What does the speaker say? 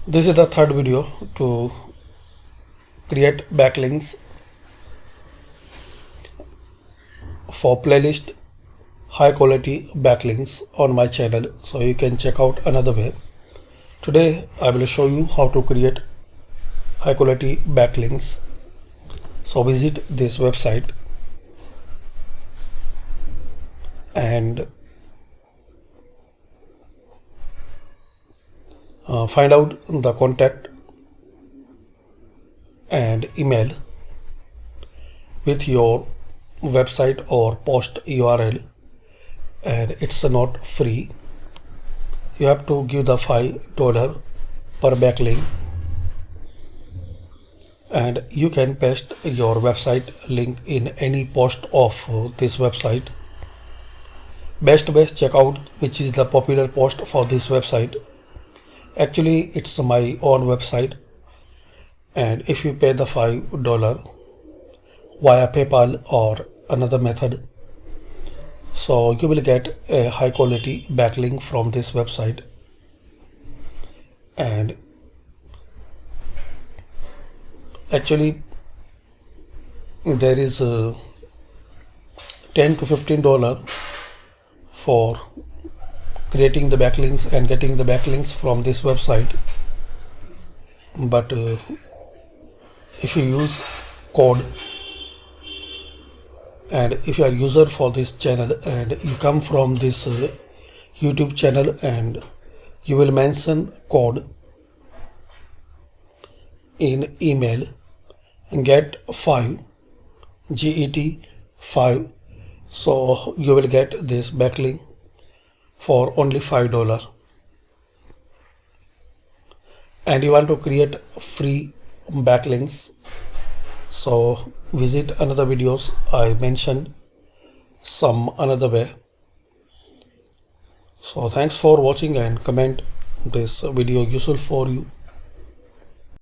This is the third video to create backlinks for playlist, high quality backlinks on my channel, so you can check out another way. Today I will show you how to create high quality backlinks. So visit this website and find out the contact and email with your website or post URL, and it's not free. You have to give the $5 per backlink, and you can paste your website link in any post of this website. Best way, check out which is the popular post for this website. Actually, it's my own website, and if you pay the $5 via PayPal or another method, so you will get a high quality backlink from this website. And actually there is $10 to $15 for creating the backlinks and getting the backlinks from this website. But if you use code, and if you are user for this channel and you come from this YouTube channel and you will mention code in email and get 5 GET 5, so you will get this backlink for only $5. And you want to create free backlinks, so visit another videos. I mentioned some another way. So thanks for watching and comment this video useful for you.